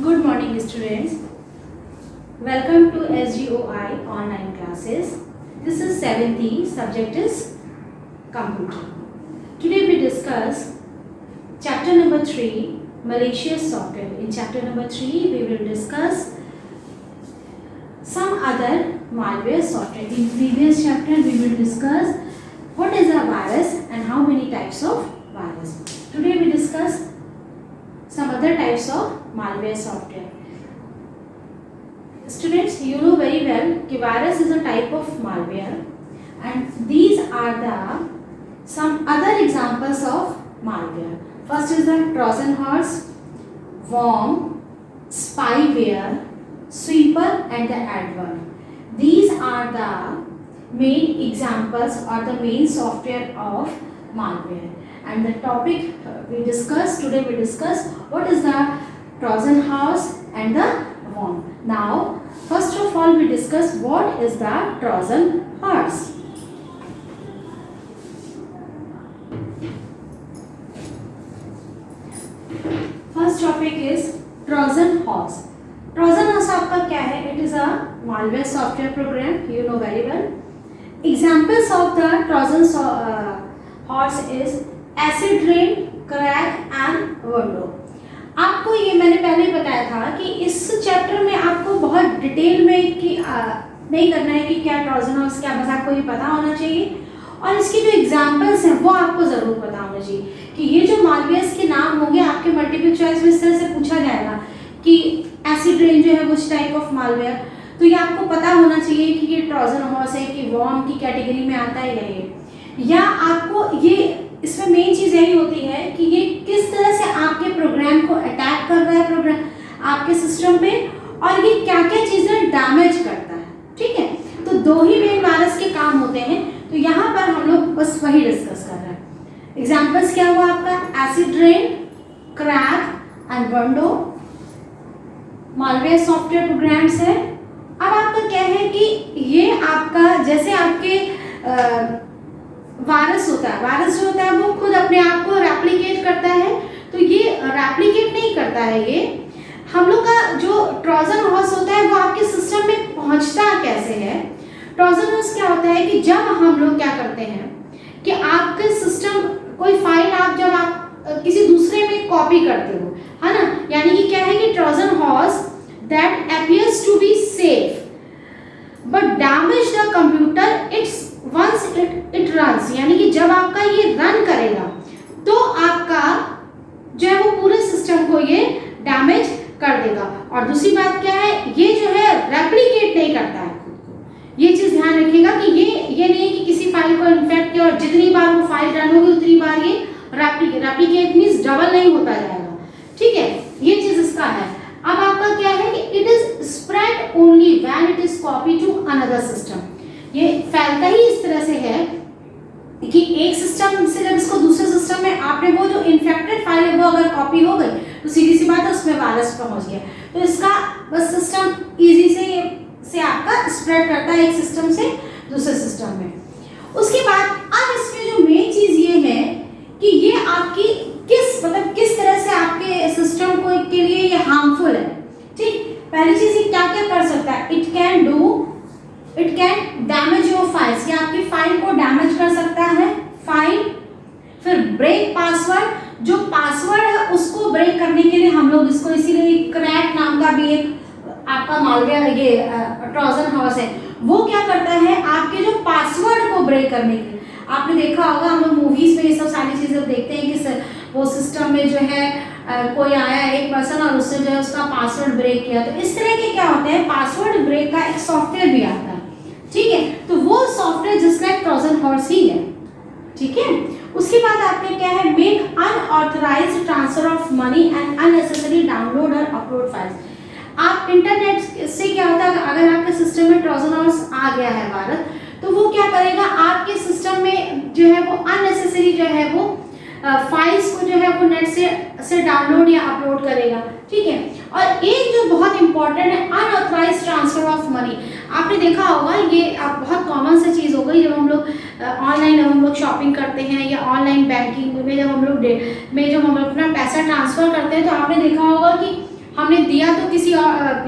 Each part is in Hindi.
Good morning, students. Welcome to SGOI online classes. This is 7th E, subject is computer. Today we discuss chapter number 3, malicious software. In chapter number 3, we will discuss some other malware software. In previous chapter, we will discuss what is a virus and how many types of virus. Today we discuss some other types of malware software. Students, you know very well that virus is a type of malware, and these are the some other examples of malware. First is the Trojan horse, worm, spyware, sweeper, and the adware. These are the main examples or the main software of malware. And the topic we discuss today, we discuss what is the Trojan horse and the worm. Now, first of all, we discuss what is the Trojan horse. First topic is Trojan horse. Trojan horse आपका क्या है? It is a malware software program. You know very well. Examples of the Trojan horse is acid rain, crack and window. आपको ये मैंने पहले ही बताया था कि इस चैप्टर में आपको बहुत डिटेल में कि नहीं करना है कि क्या ट्रोजन हॉर्स क्या, बस आपको ये पता होना चाहिए और इसकी जो एग्जांपल्स हैं वो आपको ज़रूर पता होना चाहिए कि ये जो मालवेयर्स के नाम होंगे आपके मल्टीपल चॉइस में इस तरह से पूछा जाएगा कि एसिड रेन जो है वो टाइप ऑफ मालवेयर, तो ये आपको पता होना चाहिए कि ये ट्रोजन हॉर्स है कि वर्म की कैटेगरी में आता है या आपको ये इसमें मेन चीज़ यही होती है कि ये किस तरह से आपके प्रोग्राम को अटैक कर रहा है, प्रोग्राम आपके सिस्टम पे, और ये क्या क्या चीज़ें डैमेज करता है. ठीक है, तो दो ही मेन वायरस के काम होते हैं, तो यहाँ पर हम लोग बस वही डिस्कस कर रहे हैं. एग्जाम्पल्स क्या हुआ आपका? Acid rain, crack and window malware software programmes है. अब आपका क्या है कि ये आपका जैसे आपके वायरस होता है, वायरस जो होता है वो खुद अपने आप को रेप्लिकेट करता है, तो ये रेप्लिकेट नहीं करता है. ये हम लोग का जो ट्रोजन हॉर्स होता है वो आपके सिस्टम में पहुंचता कैसे है? ट्रोजन हॉर्स क्या होता है कि जब हम लोग क्या करते हैं कि आपके सिस्टम कोई फाइल जब आप किसी दूसरे में कॉपी करते हो, है ना, यानी कि क्या है कि Trojan horse that appears to be safe but damage the computer it's once it runs, यानी कि जब आपका ये रन करेगा तो आपका जो है वो पूरे सिस्टम को ये डैमेज कर देगा. और दूसरी बात क्या है, ये जो है रेप्लिकेट नहीं करता है खुद को. ये चीज़ ध्यान रखिएगा कि ये नहीं है कि किसी फाइल को इन्फेक्ट किया और जितनी बार वो फाइल रन होगी उतनी बार ये रेप्लिकेट मीन्स डबल नहीं होता जाएगा. ठीक है, ये चीज़ इसका है. अब आपका क्या है कि it is spread only when it is copy to another system. ये फैलता ही इस तरह से है कि एक सिस्टम से जब इसको दूसरे सिस्टम में आपने वो जो इन्फेक्टेड फाइल है वो अगर कॉपी हो गई तो सीधी सी बात है उसमें वायरस पहुंच गया. तो इसका बस सिस्टम इजी से आपका स्प्रेड करता है एक सिस्टम से दूसरे सिस्टम में. उसके बाद अब इसमें जो मेन चीज ये है कि ये आपकी किस तरह से आपके सिस्टम को के लिए ये हार्मफुल है. ठीक, पहली चीज ये क्या क्या कर सकता है? It can damage your files, ये आपकी फाइल को डैमेज कर सकता है. फाइल, फिर ब्रेक पासवर्ड, जो पासवर्ड है उसको ब्रेक करने के लिए हम लोग इसको इसीलिए क्रैक नाम का भी एक आपका मालवेयर ये ट्रोजन हॉर्स है, वो क्या करता है आपके जो पासवर्ड को ब्रेक करने के लिए. आपने देखा होगा, हम लोग मूवीज में ये सब सारी चीजें देखते हैं कि वो सिस्टम में जो है कोई आया एक पर्सन और उससे जो है उसका पासवर्ड ब्रेक किया. तो इस तरह के क्या होते हैं, पासवर्ड ब्रेक का एक सॉफ्टवेयर भी आता है. ठीक है, तो वो सॉफ्टवेयर जिसका ट्रोजन हॉर्स ही है. ठीक है, उसके बाद आपने क्या है, make unauthorised transfer of money and unnecessary download और अपलोड फाइल्स. आप इंटरनेट से क्या होता है, अगर आपके सिस्टम में ट्रोजन हॉर्स आ गया है वायरस, तो वो क्या करेगा आपके सिस्टम में जो है वो अननेसेसरी जो है वो फाइल्स को जो है वो नेट से डाउनलोड या अपलोड करेगा. ठीक है, और एक जो बहुत इंपॉर्टेंट है अनऑथराइज्ड ट्रांसफर ऑफ मनी. आपने देखा होगा, ये आप बहुत कॉमन सी चीज़ हो गई जब हम लोग ऑनलाइन हम लोग शॉपिंग करते हैं या ऑनलाइन बैंकिंग में जब हम लोग अपना पैसा ट्रांसफ़र करते हैं, तो आपने देखा होगा कि हम आपने दिया तो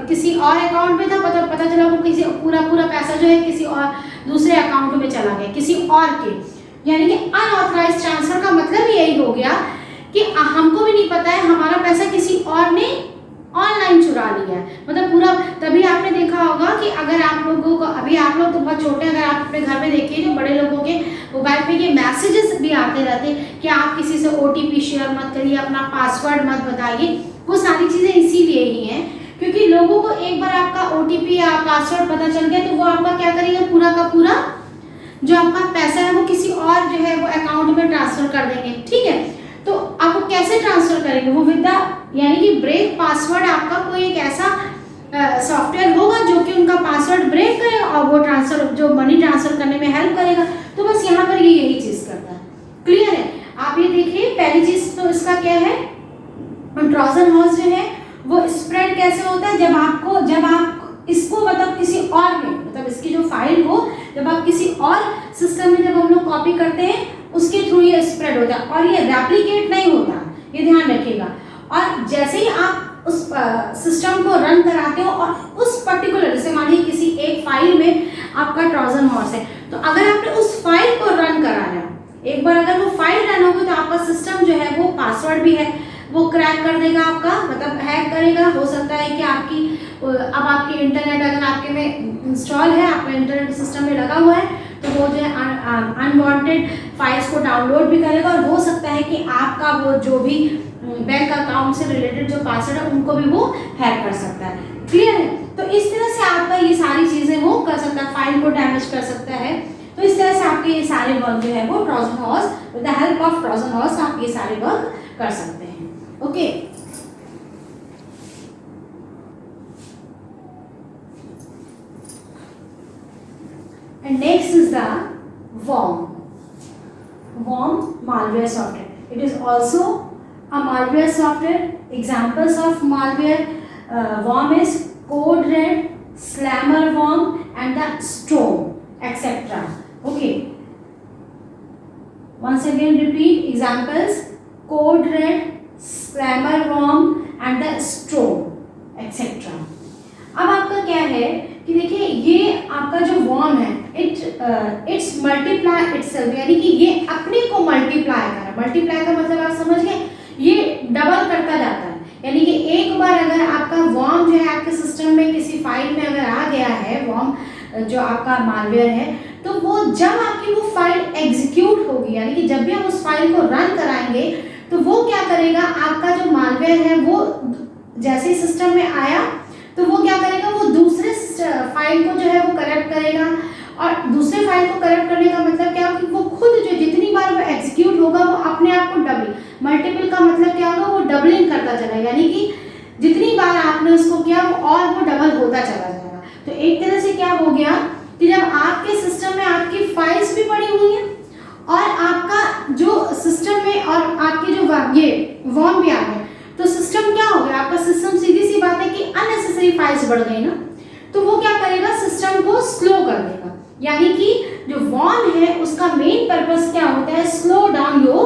किसी और अकाउंट में था, पता चला वो किसी पूरा पैसा जो है किसी और दूसरे अकाउंट में चला गया, किसी और के, यानी कि अनऑथराइज्ड ट्रांसफर का मतलब यही हो गया कि हमको भी नहीं पता है, हमारा पैसा किसी और ने ऑनलाइन चुरा लिया है। मतलब पूरा, तभी आपने देखा होगा कि अगर आप लोगों को, अभी आप लोग तो बहुत छोटे, अगर आप अपने घर में देखिए जो बड़े लोगों के मोबाइल पे ये मैसेजेस भी आते रहते कि आप किसी से OTP शेयर मत करिए, अपना पासवर्ड मत बताइए। वो सारी चीज़ें इसीलिए ही हैं क्योंकि लोगों को एक बार आपका OTP या पासवर्ड पता चल गया तो वो आपका क्या करेंगे, पूरा का पूरा जो आपका पैसा है वो किसी और जो है वो अकाउंट में ट्रांसफर कर देंगे। ठीक है, तो आप वो कैसे ट्रांसफर करेंगे, वो विद द यानी कि ब्रेक पासवर्ड, आपका कोई एक ऐसा सॉफ्टवेयर होगा जो कि उनका पासवर्ड ब्रेक करेगा और वो ट्रांसफर, जो मनी ट्रांसफर करने में हेल्प करेगा। तो बस यहाँ पर ये यही चीज़ करता है। क्लियर है? आप ये देखिए, पहली चीज़ तो इसका क्या है, ट्रोजन हॉर्स जो है वो स्प्रेड कैसे होता है, जब आप इसको मतलब किसी और में, मतलब इसकी जो फाइल हो, जब आप किसी और सिस्टम में जब हम लोग कॉपी करते हैं उसके थ्रू ये स्प्रेड होता है और ये रेप्लिकेट नहीं होता, ये ध्यान रखिएगा। और जैसे ही आप उस सिस्टम को रन कराते हो और उस पर्टिकुलर, जैसे मानिए किसी एक फाइल में आपका ट्रोजन हॉर्स है, तो अगर आपने उस फाइल को रन कराया, एक बार अगर वो फाइल रन होगी तो आपका सिस्टम जो है वो पासवर्ड भी है वो क्रैक कर देगा आपका, मतलब हैक करेगा। हो सकता है कि अब आपकी इंटरनेट अगर आपके में इंस्टॉल है, आपका इंटरनेट सिस्टम में लगा हुआ है, तो वो जो है अनवांटेड फाइल्स को डाउनलोड भी करेगा और हो सकता है कि आपका वो जो भी बैंक अकाउंट से रिलेटेड जो पासवर्ड है उनको भी वो हैक कर सकता है। क्लियर है? तो इस तरह से आपका ये सारी चीज़ें वो कर सकता है, फाइल को डैमेज कर सकता है। तो इस तरह से आपके ये सारे वर्क जो है वो Trojan horse, with the help of Trojan horse आप ये सारे वर्क कर सकते हैं। Okay, and next is the worm malware software. It is also a malware software. Examples of malware worm is Code Red, Slammer worm and the Storm, etc. Okay, once again repeat examples: Code Red, Slammer worm and the Storm, etc. अब आपका क्या है कि देखिए ये आपका जो वर्म है इट्स मल्टीप्लाई इटसेल्फ, यानी कि ये अपने को मल्टीप्लाई कर रहा है। मल्टीप्लाई का मतलब आप समझ गए, ये डबल करता जाता है। यानी कि एक बार अगर आपका वर्म जो है आपके सिस्टम में किसी फाइल में अगर आ गया है, वर्म जो आपका मालवेयर है, तो वो जब आपकी वो फाइल एग्जीक्यूट होगी, यानी कि जब भी हम उस फाइल को रन कराएंगे तो वो क्या करेगा, आपका जो मालवेयर है वो जैसे ही सिस्टम में आया तो वो क्या करेगा, वो दूसरे फाइल को जो है वो करप्ट करेगा। और दूसरे फाइल को करप्ट करने का मतलब क्या, कि वो खुद जो जितनी बार वो एग्जीक्यूट होगा वो अपने आप को डबल, मल्टीपल का मतलब क्या होगा, वो डबलिंग करता चला, यानी कि जितनी बार आपने उसको किया वो और वो डबल होता चला जाएगा। तो एक तरह से क्या हो गया कि जब आपके सिस्टम में आपकी फाइल्स भी पड़ी हुई हैं और आपका जो सिस्टम में और आपके जो ये वर्म भी आ गए, तो सिस्टम क्या हो गया, आपका सिस्टम, सीधी सी बात है कि अननेसेसरी फाइल्स बढ़ गई ना, तो वो क्या करेगा, सिस्टम को स्लो कर देगा। यानी कि जो वर्म है उसका मेन पर्पस क्या होता है, slow down your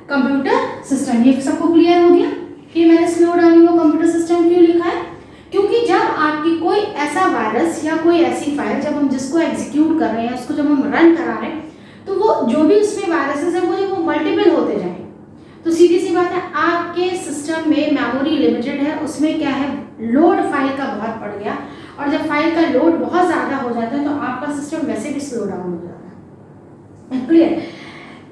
computer system. ये सबको क्लियर हो गया कि मैंने slow down your computer system क्यों लिखा है, क्योंकि जब आपकी कोई ऐसा वायरस या कोई ऐसी फाइल जब हम जिसको एग्जीक्यूट कर रहे हैं, उसको जब हम रन करा रहे हैं, तो वो जो भी उसमें वायरसेस है वो मल्टीपल होते जाएंगे। तो सीधी सी बात है, आपके सिस्टम में मेमोरी लिमिटेड है, उसमें क्या है, लोड फाइल का बहुत पड़ गया, और जब फाइल का लोड बहुत ज़्यादा हो जाता है तो आपका सिस्टम वैसे भी स्लो डाउन हो जाता है। क्लियर?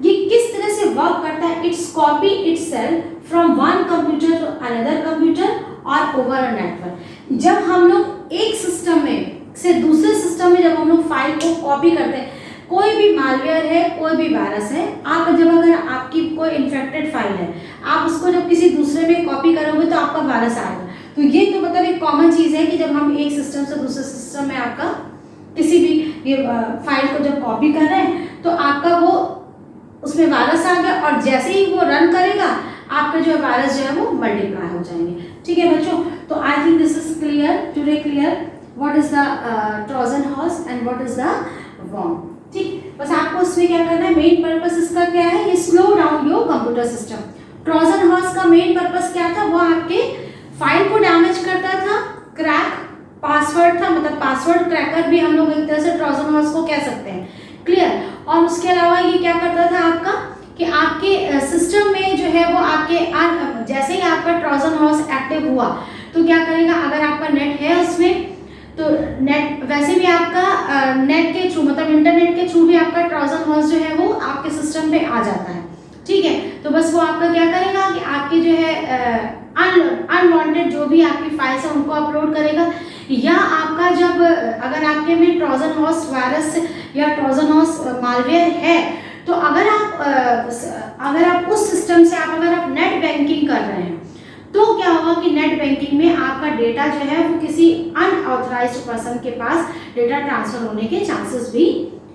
ये किस तरह से वर्क करता है, it's copy itself from one computer to another computer और ओवर अ नेटवर्क। जब हम लोग एक सिस्टम में से दूसरे सिस्टम में जब हम लोग फाइल को कॉपी करते हैं, कोई भी मालवेयर है, कोई भी वायरस है, आप जब अगर आपकी कोई इन्फेक्टेड फाइल है, आप उसको जब किसी दूसरे में कॉपी करोगे तो आपका वायरस आएगा। तो ये तो मतलब एक कॉमन चीज़ है कि जब हम एक सिस्टम से दूसरे सिस्टम में आपका किसी भी ये फाइल को जब कॉपी कर रहे हैं तो आपका वो उसमें वायरस आ गया, और जैसे ही वो रन करेगा आपका जो वायरस जो है वो मल्टीप्लाई हो जाएंगे। ठीक है बच्चों, तो I think this is clear today, clear what is the Trojan horse and what is the worm. ठीक, बस आपको इसमें क्या करना है, मेन पर्पस इसका क्या है, ये slow down your computer system. Trojan horse का मेन पर्पस क्या था, वो आपके फाइल को डैमेज करता क्रैक पासवर्ड था, मतलब पासवर्ड क्रैकर भी हम लोग एक तरह से ट्रोजन हॉर्स को कह सकते हैं, क्लियर। और उसके अलावा ये क्या करता था आपका कि आपके सिस्टम में जो है वो आपके जैसे ही आपका ट्रोजन हॉर्स एक्टिव हुआ तो क्या करेगा, अगर आपका नेट है उसमें तो नेट वैसे भी आपका नेट के थ्रू मतलब इंटरनेट के थ्रू भी आपका ट्रोजन हॉर्स जो है वो आपके सिस्टम पे आ जाता है, ठीक है। तो बस वो आपका क्या करेगा कि आपकी जो है अनवांटेड जो भी आपकी फाइल्स है उनको अपलोड करेगा, या आपका जब अगर आपके में ट्रोजन हॉर्स वायरस या ट्रोजन हॉर्स मालवेयर है तो अगर आप उस सिस्टम से अगर आप नेट बैंकिंग कर रहे हैं तो क्या होगा कि नेट बैंकिंग में आपका डेटा जो है वो किसी अनऑथराइज्ड पर्सन के पास डेटा ट्रांसफर होने के चांसेस भी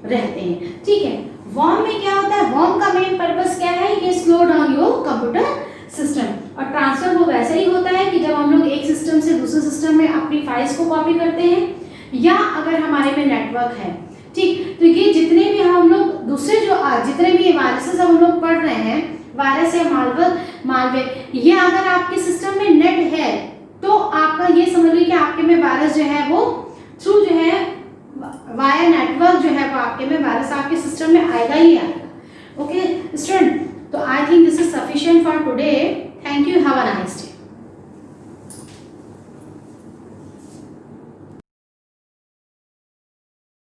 रहते हैं, ठीक है। वॉर्म में क्या होता है, वॉर्म का मेन पर्पस क्या है, ये slow down your computer system, और ट्रांसफर वो वैसे ही होता है कि जब हम लोग एक सिस्टम से दूसरे सिस्टम में अपनी फाइल्स को कॉपी करते हैं या अगर हमारे में नेटवर्क है, ठीक। तो ये जितने भी हम लोग दूसरे जो जितने भी वायरसेस हम लोग पढ़ रहे हैं, वायरस या मालवेयर, ये अगर आपके सिस्टम में नेट है तो आपका ये समझ लीजिए कि आपके में वायरस जो है वो थ्रू जो है वाया नेटवर्क जो है वो आपके में वायरस आपके सिस्टम में आएगा ही आएगा। ओके स्टूडेंट, तो I think this is sufficient for today. Thank you, have a nice day.